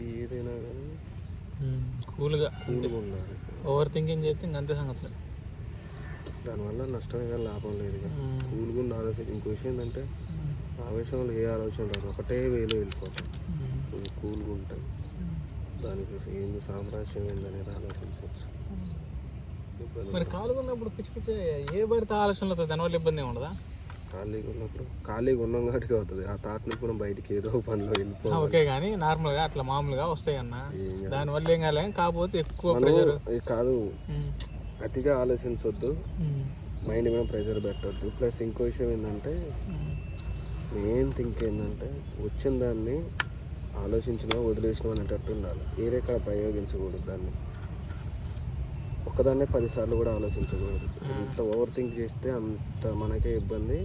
ఏదైనా కానీ కూల్గా ఉండాలి. ఓవర్ థింకింగ్ చేస్తే ఇంకంతే సంగతి. దానివల్ల నష్టమే కానీ లాభం లేదు. కూల్గా ఉన్న ఆలోచన. ఇంకో విషయం ఏంటంటే ఆవేశంలో ఏ ఆలోచన రాదు, ఒకటే వేలో వెళ్ళిపోతాం. కూల్గా ఉంటుంది, దానికి ఏంది సామ్రాజ్యం ఏందనేది ఆలోచించవచ్చు. మరి ఖాళీగా ఉన్నప్పుడు పిచ్చి పిచ్చి ఏ పడితే ఆలోచనలు అవుతుంది, దానివల్ల ఇబ్బంది ఏమి ఉండదా? ఖాళీగా ఉన్నాం కాబట్టి అవుతుంది. ఆ థాట్ నుంచి మనం బయటికి ఏదో పనిలో వెళ్ళిపోవాలి. ఓకే, కానీ నార్మల్గా అట్లా మామూలుగా వస్తాయి అన్న, దానివల్ల ఏం కాలే. కాకపోతే ఎక్కువ ప్రెజర్ కాదు, అతిగా ఆలోచించవద్దు, మైండ్ మీద ప్రెజర్ పెట్టద్దు. ప్లస్ ఇంకో విషయం ఏంటంటే మెయిన్ థింక్ ఏంటంటే వచ్చిన దాన్ని ఆలోచించినా వదిలేసినా అనేటట్టు ఉండాలి. వేరే కాడ ప్రయోగించకూడదు. దాన్ని ఒక్కదాన్నే 10 సార్లు కూడా ఆలోచించకూడదు. ఎంత ఓవర్ థింక్ చేస్తే అంత మనకే ఇబ్బంది,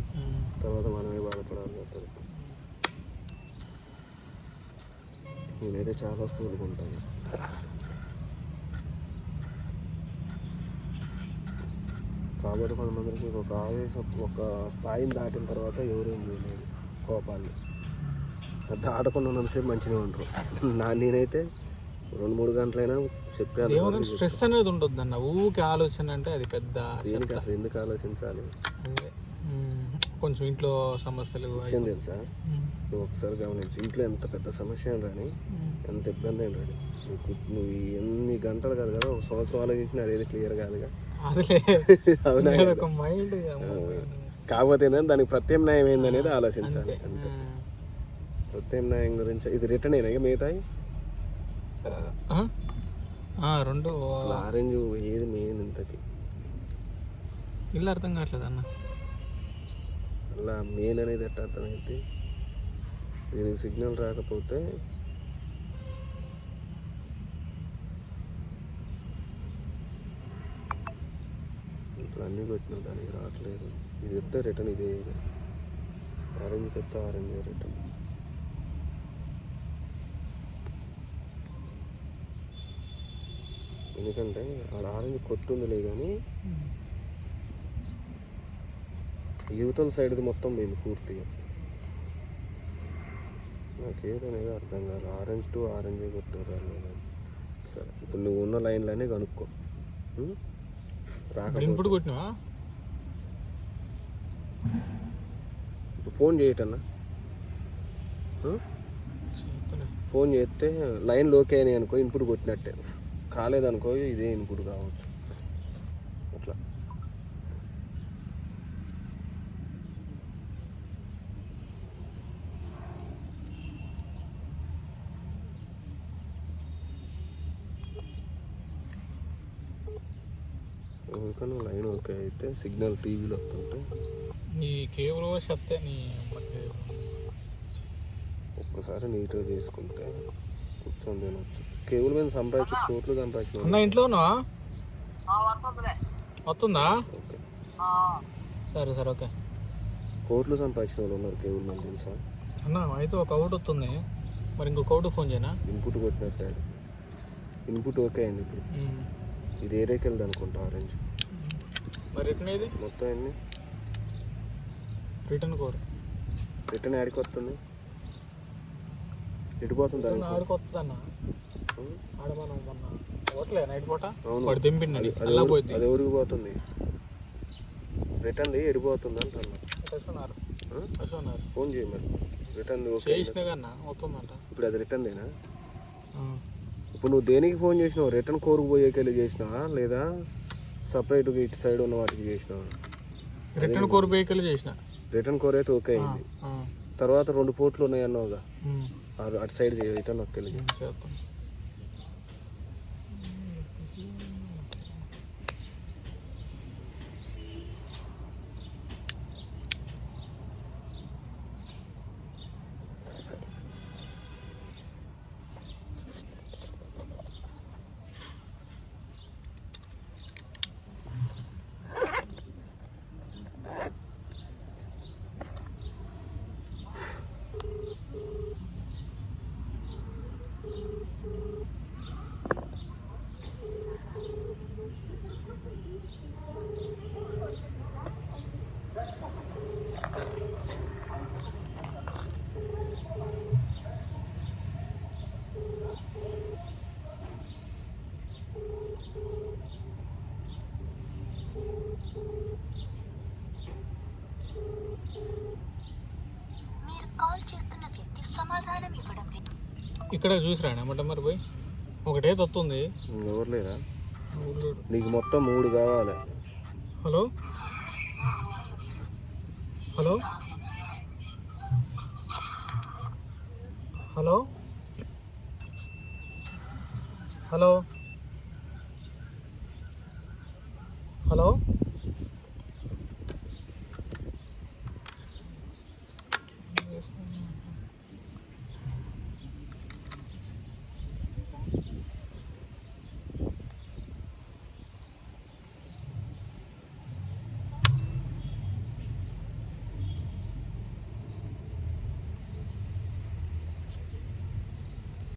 తర్వాత మనమే బాధపడాల్సి వస్తుంది. నేనైతే చాలా కూల్గా ఉంటాను. కాబట్టి కొంతమందికి ఒక ఆవేశం, ఒక స్థాయిని దాటిన తర్వాత ఎవరేం చేయలేదు. కోపాన్ని దాటకుండా ఉన్నంతసేపు మంచిగా ఉంటారు. నేనైతే 2-3 గంటలైనా చెప్పాను. స్ట్రెస్ అనేది ఉంటుంది అన్న, ఊకే ఆలోచన అంటే అది పెద్ద. దేనికి అసలు ఎందుకు ఆలోచించాలి? కొంచెం ఇంట్లో సమస్యలు విషయం తెలుసా? నువ్వు ఒకసారి గమనించు, ఇంట్లో ఎంత పెద్ద సమస్య రాని, ఎంత ఇబ్బంది అయిన రాని, నువ్వు ఎన్ని గంటలు కాదు కదా, ఒక సంవత్సరం ఆలోచించినా అదేది క్లియర్ కాదుగా. అవునా? కాకపోతే దానికి ప్రత్యామ్నాయం ఏందనేది ఆలోచించాలి అంతే. ప్రత్యామ్నాయం గురించి ఇది రిటర్న్ అయినా మిగతాయి రెండు. అసలు ఆరెంజ్ ఏది మెయిన్ ఇంతకి ఇల్లు అర్థం కావట్లేదు అన్న. అలా మెయిన్ అనేది ఎట్లా అర్థమైంది? దీనికి సిగ్నల్ రాకపోతే ఇప్పుడు అన్నీ కొట్టినా దానికి రావట్లేదు. ఇది చెప్తే రిటర్న్ ఇదే, ఆరెంజ్ పెద్ద ఆరెంజ్ రిటర్న్. ఎందుకంటే ఆడ ఆరెంజ్ కొట్టుందిలే కానీ యువతల సైడ్ది మొత్తం పోయింది పూర్తిగా. నాకేదనేది అర్థం కాదు. ఆరెంజ్ టు ఆరెంజే కొట్టారు లేదా? సరే, ఇప్పుడు నువ్వు ఉన్న లైన్లనే కనుక్కో. ఇప్పుడు కొట్టినావా? ఇప్పుడు ఫోన్ చేయటన్నా, ఫోన్ చేస్తే లైన్లు ఓకే అని అనుకో, ఇన్పుట్ కొట్టినట్టే. కాలేదనుకో ఇదే ఇన్పుట్ కావచ్చు. అట్లా ఎందుకన్నా లైన్ ఓకే అయితే సిగ్నల్ టీవీలో వస్తుంటే నీ కేబుల్ చెప్తే నీ ఒక్కసారి నీట్గా చేసుకుంటే కూర్చొని తినొచ్చు. కేబుల్ మీద సంపాదించు, కోట్లు సంపాదించు. అన్న ఇంట్లో ఉన్నావా? వస్తుందా? ఓకే, సరే సరే, ఓకే. కోట్లు సంపాదించిన వాళ్ళు ఉన్నారు కేబుల్ మీద, తెలుసా అన్న? అయితే ఒక అవుట్ వస్తుంది, మరి ఇంకొక అవుట్ ఫోన్ చేయనా? ఇన్పుట్ కొట్టినట్టే, ఇన్పుట్ ఓకే అయింది. ఇప్పుడు ఇది ఏరియాకి వెళ్దాం అనుకుంటా ఆరెంజ్. మరి రిటర్న్ ఏది? మొత్తం ఎన్ని రిటర్న్ కోడ్? రిటర్న్ యాడికి వస్తుంది? ఎడిపోతుంది ఆడికి వస్తుంది అన్న. ఆడమన్నా పోవట్లే నైట్ పూట. అవును, వాడు తెంపిండి అలా పోయింది. అది ఎవరికి పోతుంది? రిటర్న్ ఎడిపోతుంది అంటున్నా. ఫోన్ చేయి మరి. రిటర్న్ చేసినా కన్నా వస్తుందంట. ఇప్పుడు అది రిటర్న్దేనా? ఇప్పుడు నువ్వు దేనికి ఫోన్ చేసినావు? రిటర్న్ కోరుకు పోయేకెళ్ళి చేసినావా లేదా సపరేట్గా ఇటు సైడ్ ఉన్న వాటికి చేసినావా? రిటర్న్ కోర్ పోయేకెళ్ళి చేసిన. రిటర్న్ కోర్ అయితే ఓకే అయింది. తర్వాత 2 పోర్ట్లు ఉన్నాయి అన్నావుగా, అటు సైడ్ రిటర్న్ ఒక్కెళ్ళి చేస్తాం. ఇక్కడ చూసి రాండి అన్నమాట మరి పోయి ఒకటే తొత్తుంది. ఎవరు లేరా? నీకు మొత్తం 3 కావాలి. Hello hello hello hello hello